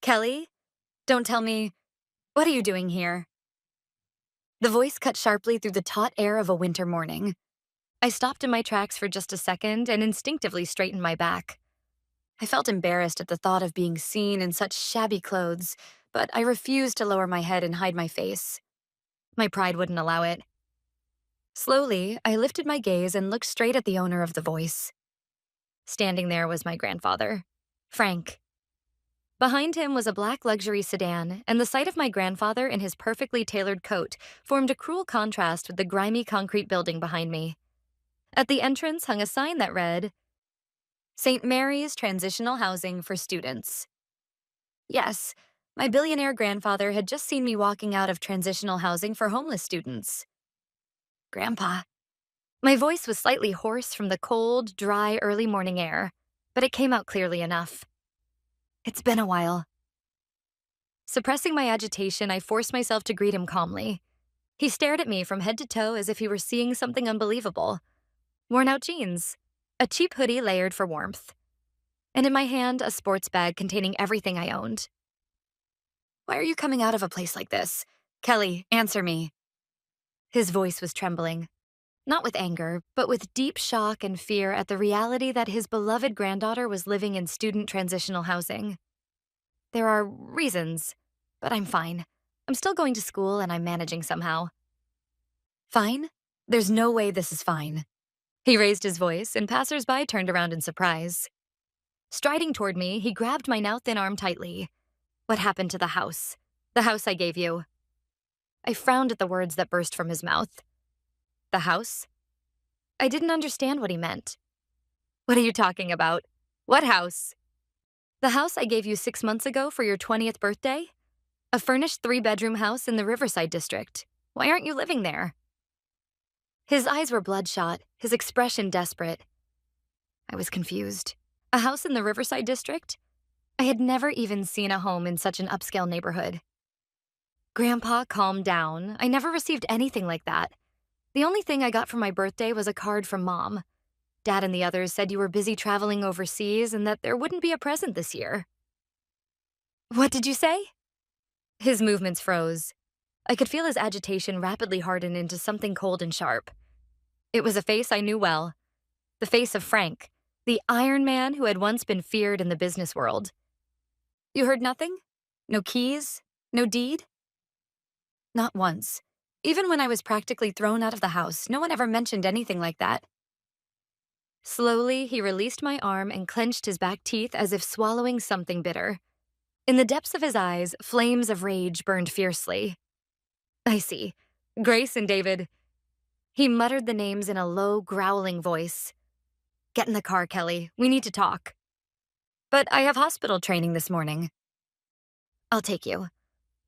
Kelly? Don't tell me, what are you doing here? The voice cut sharply through the taut air of a winter morning. I stopped in my tracks for just a second and instinctively straightened my back. I felt embarrassed at the thought of being seen in such shabby clothes, but I refused to lower my head and hide my face. My pride wouldn't allow it. Slowly, I lifted my gaze and looked straight at the owner of the voice. Standing there was my grandfather, Frank. Behind him was a black luxury sedan, and the sight of my grandfather in his perfectly tailored coat formed a cruel contrast with the grimy concrete building behind me. At the entrance hung a sign that read, St. Mary's Transitional Housing for Students. Yes, my billionaire grandfather had just seen me walking out of transitional housing for homeless students. Grandpa. My voice was slightly hoarse from the cold, dry, early morning air, but it came out clearly enough. It's been a while. Suppressing my agitation, I forced myself to greet him calmly. He stared at me from head to toe as if he were seeing something unbelievable. Worn-out jeans, a cheap hoodie layered for warmth, and in my hand, a sports bag containing everything I owned. Why are you coming out of a place like this? Kelly, answer me. His voice was trembling, not with anger, but with deep shock and fear at the reality that his beloved granddaughter was living in student transitional housing. There are reasons, but I'm fine. I'm still going to school and I'm managing somehow. Fine? There's no way this is fine. He raised his voice, and passers-by turned around in surprise. Striding toward me, he grabbed my now thin arm tightly. What happened to the house? The house I gave you. I frowned at the words that burst from his mouth. The house? I didn't understand what he meant. What are you talking about? What house? The house I gave you 6 months ago for your 20th birthday? A furnished 3-bedroom house in the Riverside district. Why aren't you living there? His eyes were bloodshot, his expression desperate. I was confused. A house in the Riverside district? I had never even seen a home in such an upscale neighborhood. Grandpa, calm down. I never received anything like that. The only thing I got for my birthday was a card from Mom. Dad and the others said you were busy traveling overseas and that there wouldn't be a present this year. What did you say? His movements froze. I could feel his agitation rapidly harden into something cold and sharp. It was a face I knew well. The face of Frank, the Iron Man who had once been feared in the business world. You heard nothing? No keys? No deed? Not once. Even when I was practically thrown out of the house, no one ever mentioned anything like that. Slowly, he released my arm and clenched his back teeth as if swallowing something bitter. In the depths of his eyes, flames of rage burned fiercely. I see. Grace and David. He muttered the names in a low, growling voice. Get in the car, Kelly. We need to talk. But I have hospital training this morning. I'll take you.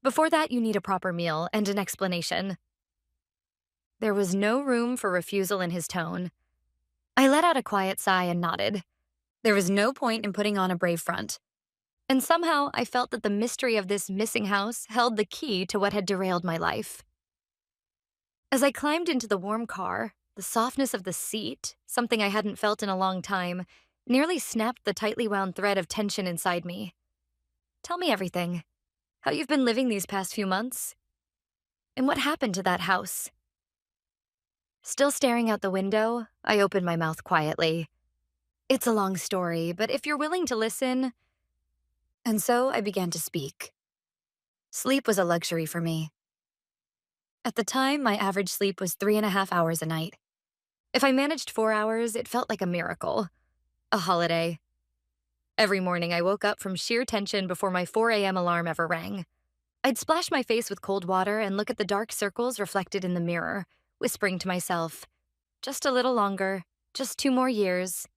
Before that, you need a proper meal and an explanation. There was no room for refusal in his tone. I let out a quiet sigh and nodded. There was no point in putting on a brave front. And somehow, I felt that the mystery of this missing house held the key to what had derailed my life. As I climbed into the warm car, the softness of the seat, something I hadn't felt in a long time, nearly snapped the tightly wound thread of tension inside me. Tell me everything. How you've been living these past few months? And what happened to that house? Still staring out the window, I opened my mouth quietly. It's a long story, but if you're willing to listen... And so I began to speak. Sleep was a luxury for me. At the time, my average sleep was 3.5 hours a night. If I managed 4 hours, it felt like a miracle. A holiday. Every morning, I woke up from sheer tension before my 4 a.m. alarm ever rang. I'd splash my face with cold water and look at the dark circles reflected in the mirror, whispering to myself, just a little longer, just 2 more years.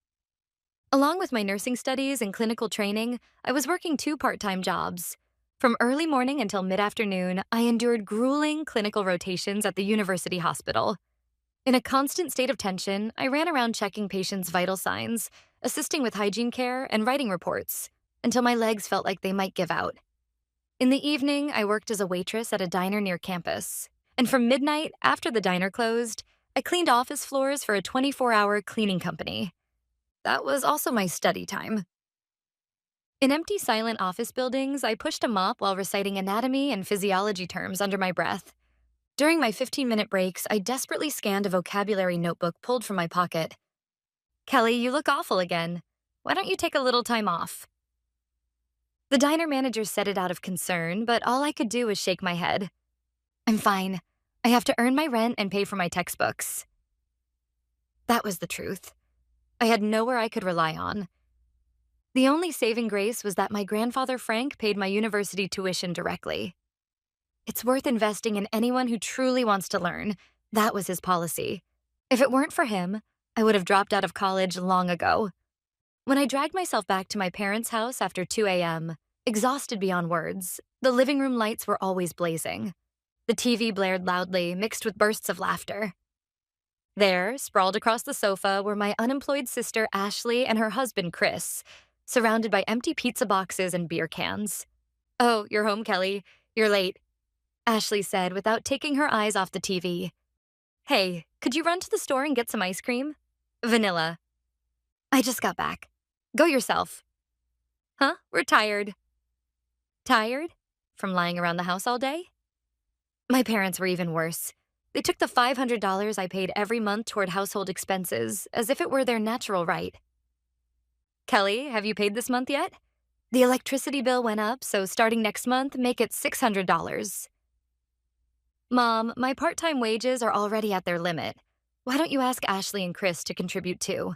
Along with my nursing studies and clinical training, I was working 2 part-time jobs. From early morning until mid-afternoon, I endured grueling clinical rotations at the university hospital. In a constant state of tension, I ran around checking patients' vital signs, assisting with hygiene care, and writing reports, until my legs felt like they might give out. In the evening, I worked as a waitress at a diner near campus. And from midnight, after the diner closed, I cleaned office floors for a 24-hour cleaning company. That was also my study time. In empty, silent office buildings, I pushed a mop while reciting anatomy and physiology terms under my breath. During my 15-minute breaks, I desperately scanned a vocabulary notebook pulled from my pocket. Kelly, you look awful again. Why don't you take a little time off? The diner manager said it out of concern, but all I could do was shake my head. I'm fine. I have to earn my rent and pay for my textbooks. That was the truth. I had nowhere I could rely on. The only saving grace was that my grandfather Frank paid my university tuition directly. It's worth investing in anyone who truly wants to learn. That was his policy. If it weren't for him, I would have dropped out of college long ago. When I dragged myself back to my parents' house after 2 a.m., exhausted beyond words, the living room lights were always blazing. The TV blared loudly, mixed with bursts of laughter. There, sprawled across the sofa, were my unemployed sister Ashley and her husband Chris, surrounded by empty pizza boxes and beer cans. "Oh, you're home, Kelly. You're late," Ashley said without taking her eyes off the TV. "Hey, could you run to the store and get some ice cream? Vanilla." "I just got back. Go yourself." "Huh? We're tired." "Tired? From lying around the house all day?" My parents were even worse. They took the $500 I paid every month toward household expenses as if it were their natural right. "Kelly, have you paid this month yet? The electricity bill went up, so starting next month, make it $600. "Mom, my part-time wages are already at their limit. Why don't you ask Ashley and Chris to contribute too?"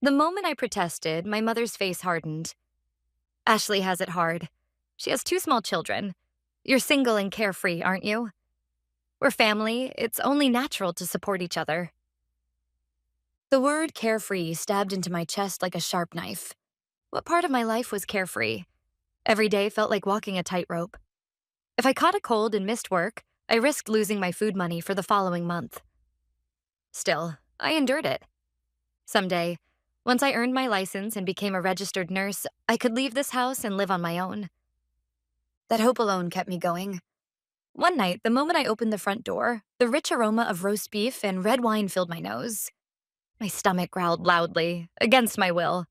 The moment I protested, my mother's face hardened. "Ashley has it hard. She has 2 small children. You're single and carefree, aren't you? We're family. It's only natural to support each other." The word carefree stabbed into my chest like a sharp knife. What part of my life was carefree? Every day felt like walking a tightrope. If I caught a cold and missed work, I risked losing my food money for the following month. Still, I endured it. Someday, once I earned my license and became a registered nurse, I could leave this house and live on my own. That hope alone kept me going. One night, the moment I opened the front door, the rich aroma of roast beef and red wine filled my nose. My stomach growled loudly, against my will.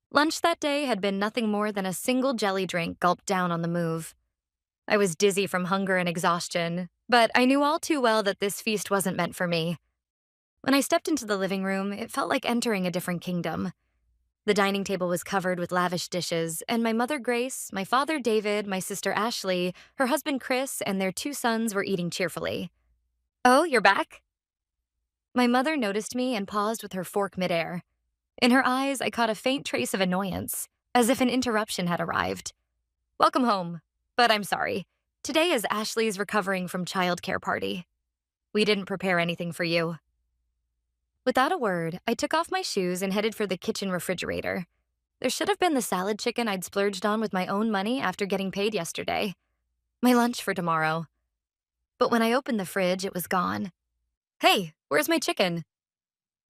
Lunch that day had been nothing more than a single jelly drink gulped down on the move. I was dizzy from hunger and exhaustion, but I knew all too well that this feast wasn't meant for me. When I stepped into the living room, it felt like entering a different kingdom. The dining table was covered with lavish dishes, and my mother Grace, my father David, my sister Ashley, her husband Chris, and their 2 sons were eating cheerfully. "Oh, you're back?" My mother noticed me and paused with her fork midair. In her eyes, I caught a faint trace of annoyance, as if an interruption had arrived. "Welcome home. But I'm sorry. Today is Ashley's recovering from childcare party. We didn't prepare anything for you." Without a word, I took off my shoes and headed for the kitchen refrigerator. There should have been the salad chicken I'd splurged on with my own money after getting paid yesterday. My lunch for tomorrow. But when I opened the fridge, it was gone. "Hey, where's my chicken?"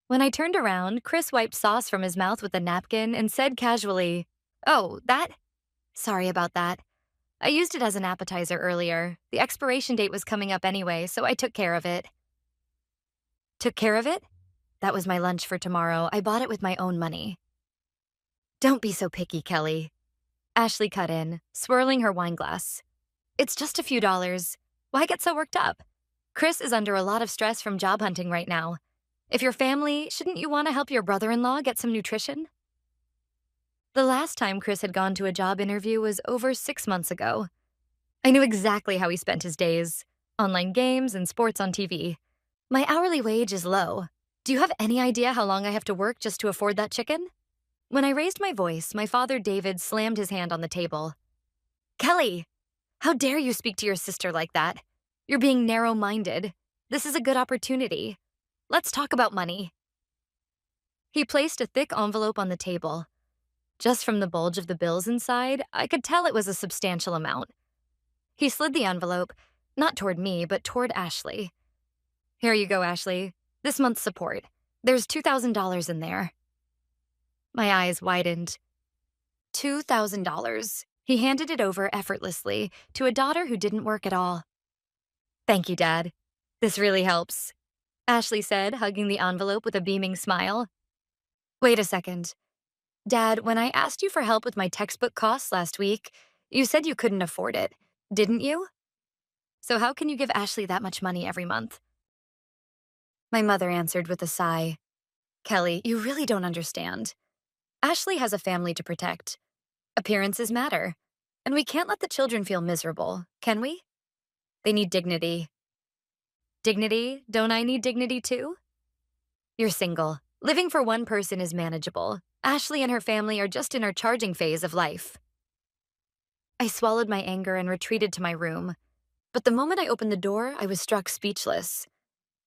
When I turned around, Chris wiped sauce from his mouth with a napkin and said casually, "Oh, that? Sorry about that. I used it as an appetizer earlier. The expiration date was coming up anyway, so I took care of it." Took care of it? That was my lunch for tomorrow. I bought it with my own money. "Don't be so picky, Kelly." Ashley cut in, swirling her wine glass. "It's just a few dollars. Why get so worked up? Chris is under a lot of stress from job hunting right now. If you're family, shouldn't you want to help your brother-in-law get some nutrition?" The last time Chris had gone to a job interview was over 6 months ago. I knew exactly how he spent his days. Online games and sports on TV. My hourly wage is low. Do you have any idea how long I have to work just to afford that chicken? When I raised my voice, my father David slammed his hand on the table. "Kelly, how dare you speak to your sister like that? You're being narrow-minded. This is a good opportunity. Let's talk about money." He placed a thick envelope on the table. Just from the bulge of the bills inside, I could tell it was a substantial amount. He slid the envelope, not toward me, but toward Ashley. "Here you go, Ashley. This month's support. There's $2,000 in there." My eyes widened. $2,000. He handed it over effortlessly to a daughter who didn't work at all. "Thank you, Dad. This really helps," Ashley said, hugging the envelope with a beaming smile. "Wait a second. Dad, when I asked you for help with my textbook costs last week, you said you couldn't afford it, didn't you? So how can you give Ashley that much money every month? My mother answered with a sigh. Kelly, you really don't understand. Ashley has a family to protect. Appearances matter. And we can't let the children feel miserable, can we? They need dignity. Dignity? Don't I need dignity too? You're single. Living for one person is manageable. Ashley and her family are just in her charging phase of life. I swallowed my anger and retreated to my room. But the moment I opened the door, I was struck speechless.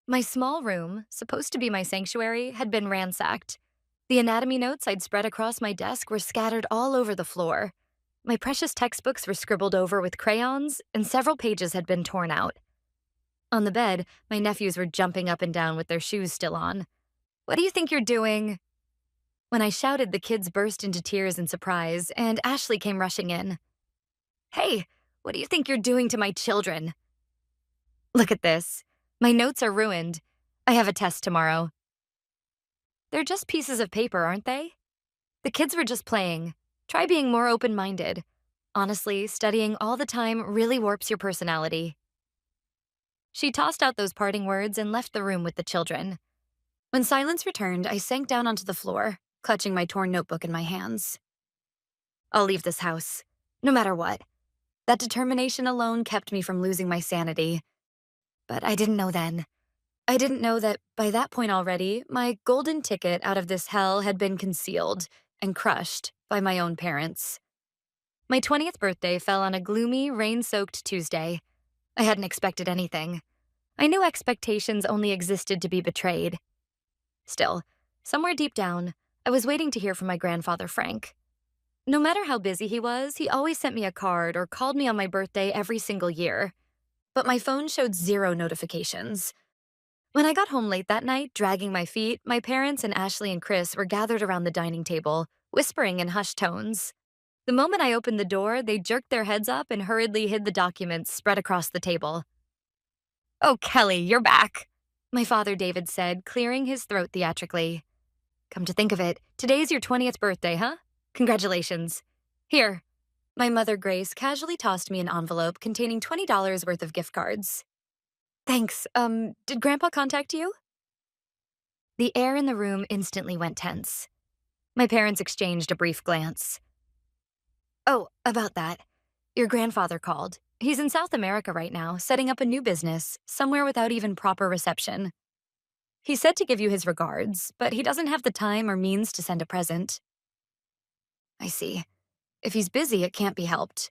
My small room, supposed to be my sanctuary, had been ransacked. The anatomy notes I'd spread across my desk were scattered all over the floor. My precious textbooks were scribbled over with crayons, and several pages had been torn out. On the bed, my nephews were jumping up and down with their shoes still on. What do you think you're doing? When I shouted, the kids burst into tears in surprise, and Ashley came rushing in. Hey, what do you think you're doing to my children? Look at this. My notes are ruined. I have a test tomorrow. They're just pieces of paper, aren't they? The kids were just playing. Try being more open-minded. Honestly, studying all the time really warps your personality. She tossed out those parting words and left the room with the children. When silence returned, I sank down onto the floor, clutching my torn notebook in my hands. I'll leave this house, no matter what. That determination alone kept me from losing my sanity. But I didn't know then. I didn't know that by that point already, my golden ticket out of this hell had been concealed and crushed by my own parents. My 20th birthday fell on a gloomy, rain-soaked Tuesday. I hadn't expected anything. I knew expectations only existed to be betrayed. Still, somewhere deep down, I was waiting to hear from my grandfather, Frank. No matter how busy he was, he always sent me a card or called me on my birthday every single year. But my phone showed 0 notifications. When I got home late that night, dragging my feet, my parents and Ashley and Chris were gathered around the dining table, whispering in hushed tones. The moment I opened the door, they jerked their heads up and hurriedly hid the documents spread across the table. Oh, Kelly, you're back, my father David said, clearing his throat theatrically. Come to think of it, today's your 20th birthday, huh? Congratulations. Here. My mother Grace casually tossed me an envelope containing $20 worth of gift cards. Thanks. Did Grandpa contact you? The air in the room instantly went tense. My parents exchanged a brief glance. Oh, about that. Your grandfather called. He's in South America right now, setting up a new business, somewhere without even proper reception. He said to give you his regards, but he doesn't have the time or means to send a present. I see. If he's busy, it can't be helped.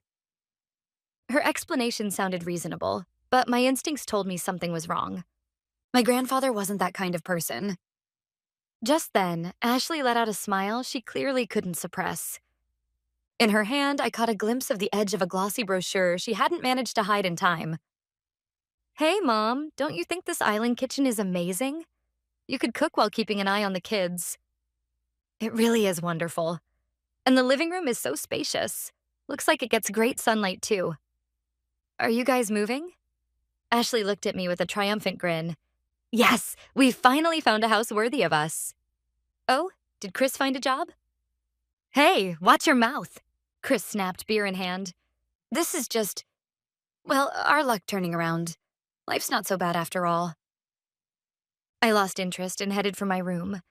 Her explanation sounded reasonable, but my instincts told me something was wrong. My grandfather wasn't that kind of person. Just then, Ashley let out a smile she clearly couldn't suppress. In her hand, I caught a glimpse of the edge of a glossy brochure she hadn't managed to hide in time. Hey, Mom, don't you think this island kitchen is amazing? You could cook while keeping an eye on the kids. It really is wonderful. And the living room is so spacious. Looks like it gets great sunlight, too. Are you guys moving? Ashley looked at me with a triumphant grin. Yes, we finally found a house worthy of us. Oh, did Chris find a job? Hey, watch your mouth, Chris snapped, beer in hand. This is just, well, our luck turning around. Life's not so bad after all. I lost interest and headed for my room.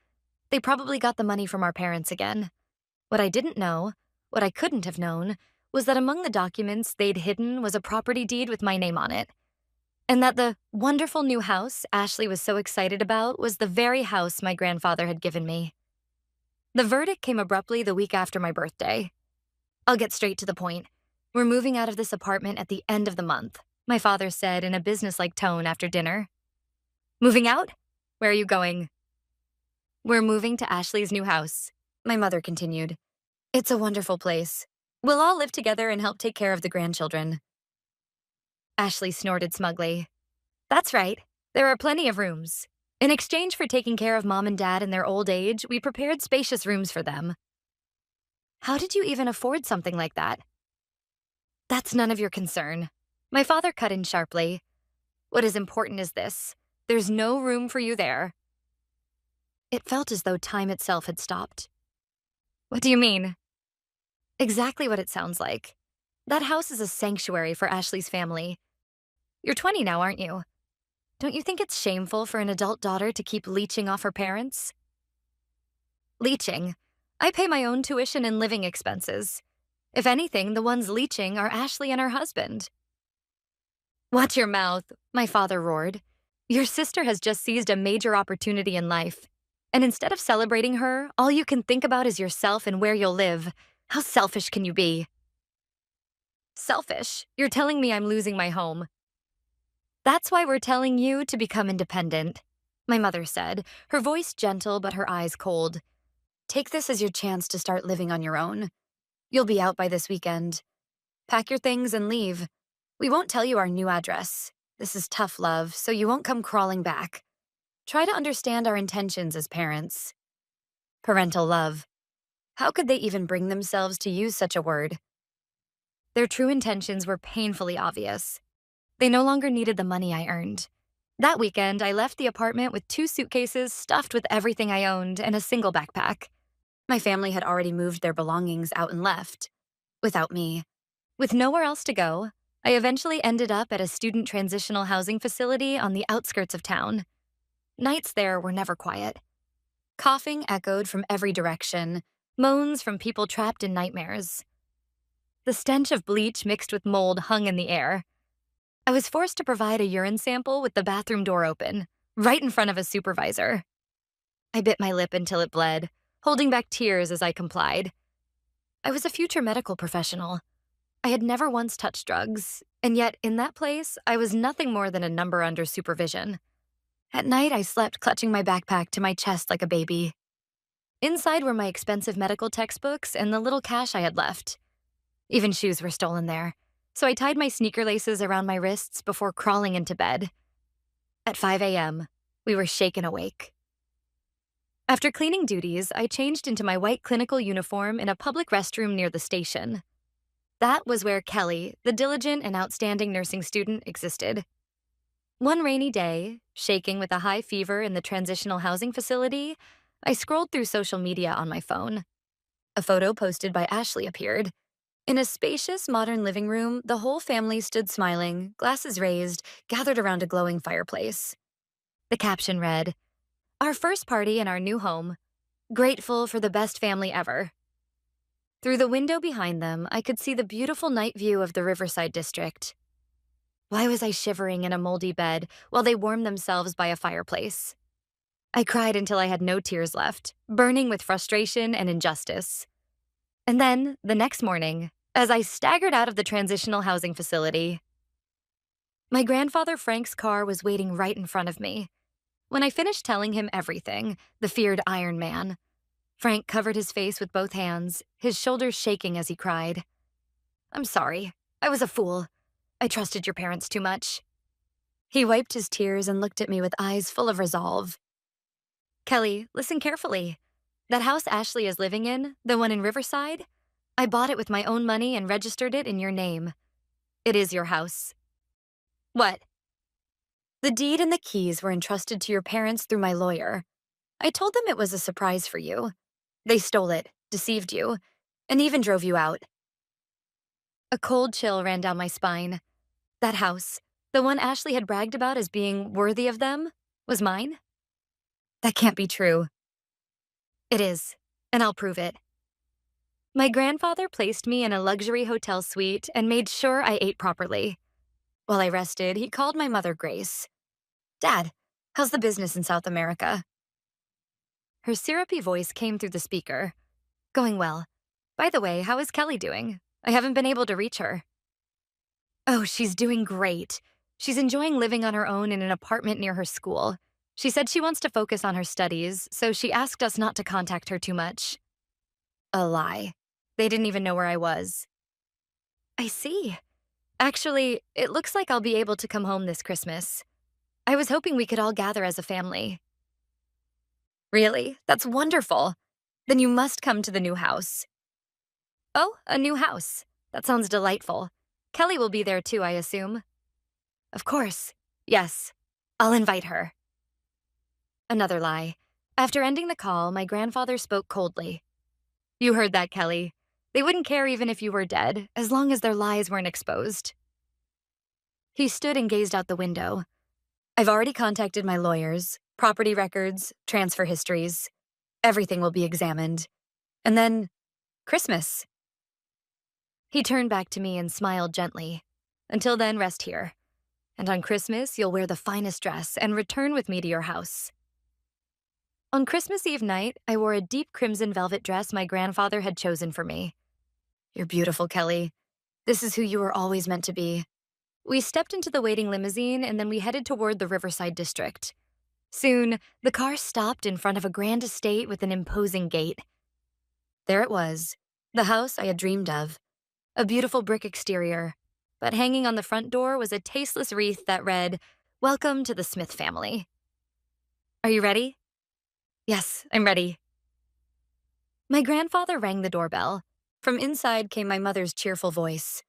They probably got the money from our parents again. What I didn't know, what I couldn't have known, was that among the documents they'd hidden was a property deed with my name on it. And that the wonderful new house Ashley was so excited about was the very house my grandfather had given me. The verdict came abruptly the week after my birthday. I'll get straight to the point. We're moving out of this apartment at the end of the month, my father said in a businesslike tone after dinner. Moving out? Where are you going? We're moving to Ashley's new house, my mother continued. It's a wonderful place. We'll all live together and help take care of the grandchildren. Ashley snorted smugly. That's right. There are plenty of rooms. In exchange for taking care of Mom and Dad in their old age, we prepared spacious rooms for them. How did you even afford something like that? That's none of your concern. My father cut in sharply. What is important is this. There's no room for you there. It felt as though time itself had stopped. What do you mean? Exactly what it sounds like. That house is a sanctuary for Ashley's family. You're 20 now, aren't you? Don't you think it's shameful for an adult daughter to keep leeching off her parents? Leeching? I pay my own tuition and living expenses. If anything, the ones leeching are Ashley and her husband. Watch your mouth, my father roared. Your sister has just seized a major opportunity in life. And instead of celebrating her, all you can think about is yourself and where you'll live. How selfish can you be? Selfish? You're telling me I'm losing my home. That's why we're telling you to become independent, my mother said, her voice gentle but her eyes cold. Take this as your chance to start living on your own. You'll be out by this weekend. Pack your things and leave. We won't tell you our new address. This is tough love, so you won't come crawling back. Try to understand our intentions as parents. Parental love. How could they even bring themselves to use such a word? Their true intentions were painfully obvious. They no longer needed the money I earned. That weekend, I left the apartment with 2 suitcases stuffed with everything I owned and a single backpack. My family had already moved their belongings out and left. Without me. With nowhere else to go, I eventually ended up at a student transitional housing facility on the outskirts of town. Nights there were never quiet. Coughing echoed from every direction, moans from people trapped in nightmares. The stench of bleach mixed with mold hung in the air. I was forced to provide a urine sample with the bathroom door open, right in front of a supervisor. I bit my lip until it bled, holding back tears as I complied. I was a future medical professional. I had never once touched drugs, and yet in that place, I was nothing more than a number under supervision. At night, I slept clutching my backpack to my chest like a baby. Inside were my expensive medical textbooks and the little cash I had left. Even shoes were stolen there, so I tied my sneaker laces around my wrists before crawling into bed. At 5 a.m., we were shaken awake. After cleaning duties, I changed into my white clinical uniform in a public restroom near the station. That was where Kelly, the diligent and outstanding nursing student, existed. One rainy day, shaking with a high fever in the transitional housing facility, I scrolled through social media on my phone. A photo posted by Ashley appeared. In a spacious, modern living room, the whole family stood smiling, glasses raised, gathered around a glowing fireplace. The caption read, "Our first party in our new home. Grateful for the best family ever." Through the window behind them, I could see the beautiful night view of the Riverside district. Why was I shivering in a moldy bed while they warmed themselves by a fireplace? I cried until I had no tears left, burning with frustration and injustice. And then, the next morning, as I staggered out of the transitional housing facility, my grandfather Frank's car was waiting right in front of me. When I finished telling him everything, the feared Iron Man, Frank covered his face with both hands, his shoulders shaking as he cried. "I'm sorry. I was a fool. I trusted your parents too much." He wiped his tears and looked at me with eyes full of resolve. "Kelly, listen carefully. That house Ashley is living in, the one in Riverside, I bought it with my own money and registered it in your name. It is your house." "What?" "The deed and the keys were entrusted to your parents through my lawyer. I told them it was a surprise for you. They stole it, deceived you, and even drove you out." A cold chill ran down my spine. That house, the one Ashley had bragged about as being worthy of them, was mine? That can't be true. It is, and I'll prove it. My grandfather placed me in a luxury hotel suite and made sure I ate properly. While I rested, he called my mother Grace. "Dad, how's the business in South America?" Her syrupy voice came through the speaker. "Going well. By the way, how is Kelly doing? I haven't been able to reach her." "Oh, she's doing great. She's enjoying living on her own in an apartment near her school. She said she wants to focus on her studies, so she asked us not to contact her too much." A lie. They didn't even know where I was. "I see. Actually, it looks like I'll be able to come home this Christmas. I was hoping we could all gather as a family." "Really? That's wonderful. Then you must come to the new house." "Oh, a new house. That sounds delightful. Kelly will be there too, I assume." "Of course. Yes. I'll invite her." Another lie. After ending the call, my grandfather spoke coldly. You heard that, Kelly. They wouldn't care even if you were dead, as long as their lies weren't exposed. He stood and gazed out the window. I've already contacted my lawyers, property records, transfer histories. Everything will be examined. And then, Christmas. He turned back to me and smiled gently. Until then, rest here. And on Christmas, you'll wear the finest dress and return with me to your house. On Christmas Eve night, I wore a deep crimson velvet dress my grandfather had chosen for me. You're beautiful, Kelly. This is who you were always meant to be. We stepped into the waiting limousine and then we headed toward the Riverside district. Soon, the car stopped in front of a grand estate with an imposing gate. There it was, the house I had dreamed of. A beautiful brick exterior, but hanging on the front door was a tasteless wreath that read, "Welcome to the Smith family." Are you ready? Yes, I'm ready. My grandfather rang the doorbell. From inside came my mother's cheerful voice.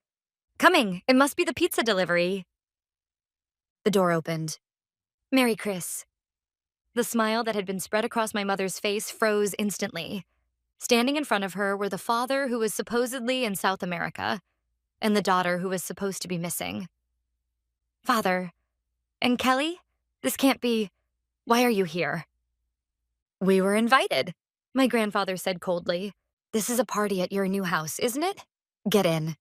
Coming, it must be the pizza delivery. The door opened. Merry Chris. The smile that had been spread across my mother's face froze instantly. Standing in front of her were the father who was supposedly in South America, and the daughter who was supposed to be missing. Father, and Kelly? This can't be. Why are you here? We were invited, my grandfather said coldly. This is a party at your new house, isn't it? Get in.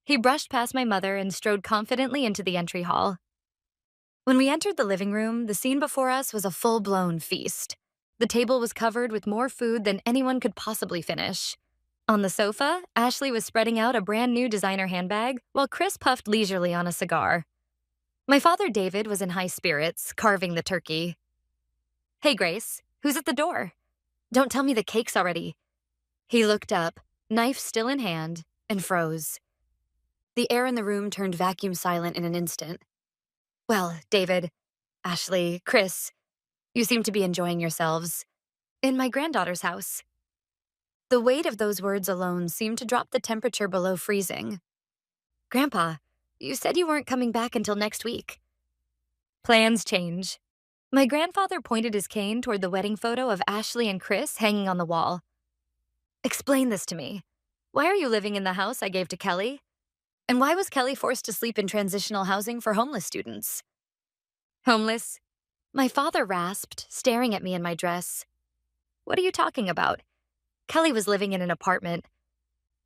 He brushed past my mother and strode confidently into the entry hall. When we entered the living room, the scene before us was a full-blown feast. The table was covered with more food than anyone could possibly finish. On the sofa, Ashley was spreading out a brand new designer handbag, while Chris puffed leisurely on a cigar. My father, David, was in high spirits, carving the turkey. Hey, Grace, who's at the door? Don't tell me the cake's already. He looked up, knife still in hand, and froze. The air in the room turned vacuum silent in an instant. Well, David, Ashley, Chris, you seem to be enjoying yourselves. In my granddaughter's house. The weight of those words alone seemed to drop the temperature below freezing. Grandpa, you said you weren't coming back until next week. Plans change. My grandfather pointed his cane toward the wedding photo of Ashley and Chris hanging on the wall. Explain this to me. Why are you living in the house I gave to Kelly? And why was Kelly forced to sleep in transitional housing for homeless students? Homeless? My father rasped, staring at me in my dress. What are you talking about? Kelly was living in an apartment.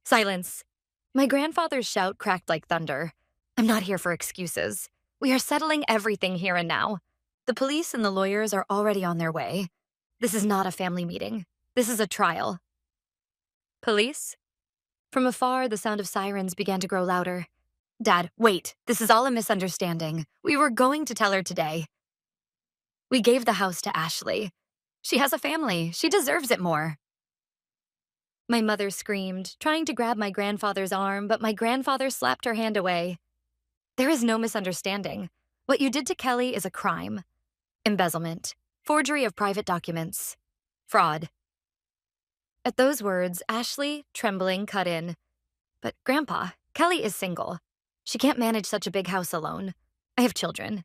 Silence. My grandfather's shout cracked like thunder. I'm not here for excuses. We are settling everything here and now. The police and the lawyers are already on their way. This is not a family meeting. This is a trial. Police? From afar, the sound of sirens began to grow louder. Dad, wait. This is all a misunderstanding. We were going to tell her today. We gave the house to Ashley. She has a family. She deserves it more. My mother screamed, trying to grab my grandfather's arm, but my grandfather slapped her hand away. There is no misunderstanding. What you did to Kelly is a crime. Embezzlement. Forgery of private documents. Fraud. At those words, Ashley, trembling, cut in. But Grandpa, Kelly is single. She can't manage such a big house alone. I have children.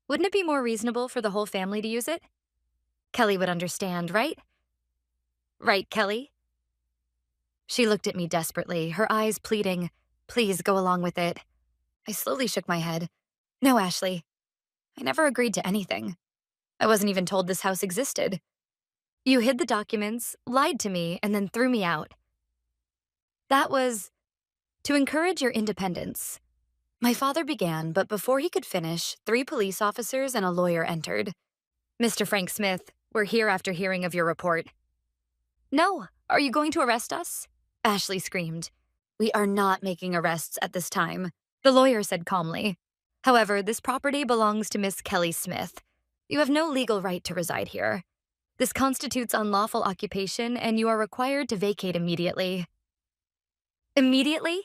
Wouldn't it be more reasonable for the whole family to use it? Kelly would understand, right? Right, Kelly? She looked at me desperately, her eyes pleading, please go along with it. I slowly shook my head. No, Ashley. I never agreed to anything. I wasn't even told this house existed. You hid the documents, lied to me, and then threw me out. That was to encourage your independence. My father began, but before he could finish, 3 police officers and a lawyer entered. Mr. Frank Smith, we're here after hearing of your report. No, are you going to arrest us? Ashley screamed. We are not making arrests at this time, the lawyer said calmly. However, this property belongs to Miss Kelly Smith. You have no legal right to reside here. This constitutes unlawful occupation, and you are required to vacate immediately. Immediately?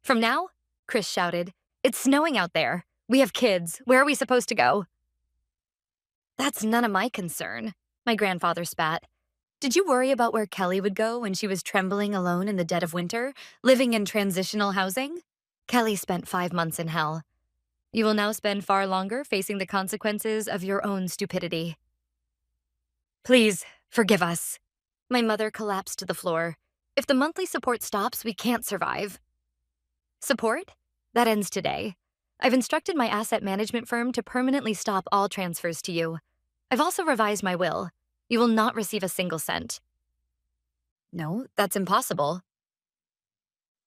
From now? Chris shouted. It's snowing out there. We have kids. Where are we supposed to go? That's none of my concern, my grandfather spat. Did you worry about where Kelly would go when she was trembling alone in the dead of winter, living in transitional housing? Kelly spent 5 months in hell. You will now spend far longer facing the consequences of your own stupidity. Please, forgive us. My mother collapsed to the floor. If the monthly support stops, we can't survive. Support? That ends today. I've instructed my asset management firm to permanently stop all transfers to you. I've also revised my will. You will not receive a single cent. No, that's impossible.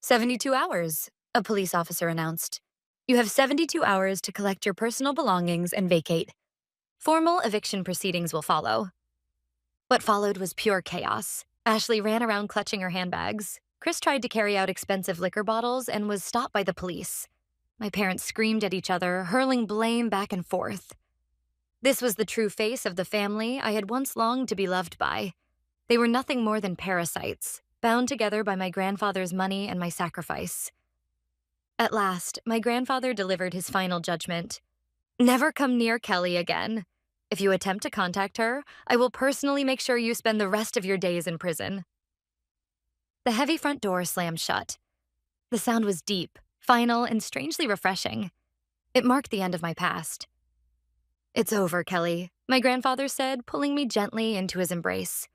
72 hours, a police officer announced. You have 72 hours to collect your personal belongings and vacate. Formal eviction proceedings will follow. What followed was pure chaos. Ashley ran around clutching her handbags. Chris tried to carry out expensive liquor bottles and was stopped by the police. My parents screamed at each other, hurling blame back and forth. This was the true face of the family I had once longed to be loved by. They were nothing more than parasites, bound together by my grandfather's money and my sacrifice. At last, my grandfather delivered his final judgment. Never come near Kelly again. If you attempt to contact her, I will personally make sure you spend the rest of your days in prison. The heavy front door slammed shut. The sound was deep, final, and strangely refreshing. It marked the end of my past. It's over, Kelly, my grandfather said, pulling me gently into his embrace.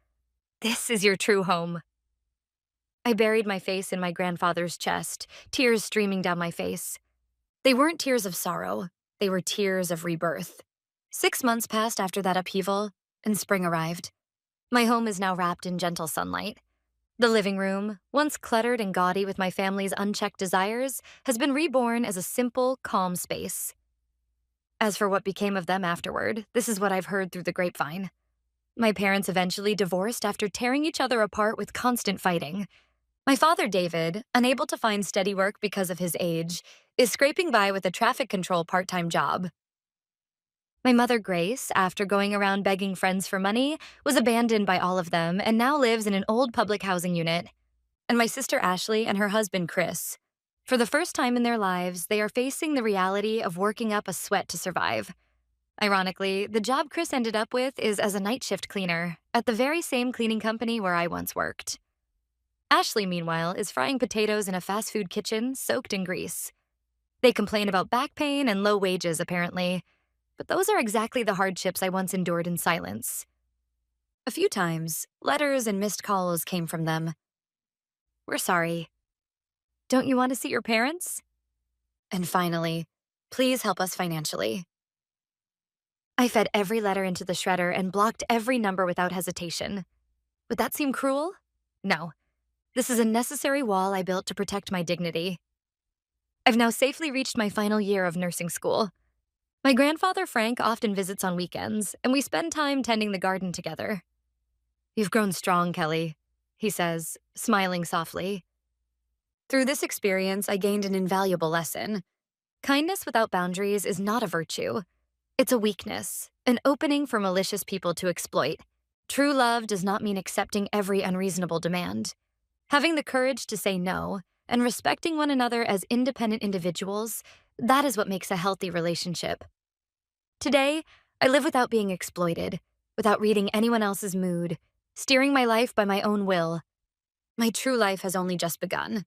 This is your true home. I buried my face in my grandfather's chest, tears streaming down my face. They weren't tears of sorrow. They were tears of rebirth. 6 months passed after that upheaval, and spring arrived. My home is now wrapped in gentle sunlight. The living room, once cluttered and gaudy with my family's unchecked desires, has been reborn as a simple, calm space. As for what became of them afterward, this is what I've heard through the grapevine. My parents eventually divorced after tearing each other apart with constant fighting. My father, David, unable to find steady work because of his age, is scraping by with a traffic control part-time job. My mother, Grace, after going around begging friends for money, was abandoned by all of them and now lives in an old public housing unit. And my sister, Ashley, and her husband, Chris. For the first time in their lives, they are facing the reality of working up a sweat to survive. Ironically, the job Chris ended up with is as a night shift cleaner at the very same cleaning company where I once worked. Ashley, meanwhile, is frying potatoes in a fast food kitchen soaked in grease. They complain about back pain and low wages, apparently. But those are exactly the hardships I once endured in silence. A few times, letters and missed calls came from them. We're sorry. Don't you want to see your parents? And finally, please help us financially. I fed every letter into the shredder and blocked every number without hesitation. Would that seem cruel? No. This is a necessary wall I built to protect my dignity. I've now safely reached my final year of nursing school. My grandfather, Frank, often visits on weekends, and we spend time tending the garden together. You've grown strong, Kelly, he says, smiling softly. Through this experience, I gained an invaluable lesson. Kindness without boundaries is not a virtue. It's a weakness, an opening for malicious people to exploit. True love does not mean accepting every unreasonable demand. Having the courage to say no, and respecting one another as independent individuals, that is what makes a healthy relationship. Today, I live without being exploited, without reading anyone else's mood, steering my life by my own will. My true life has only just begun.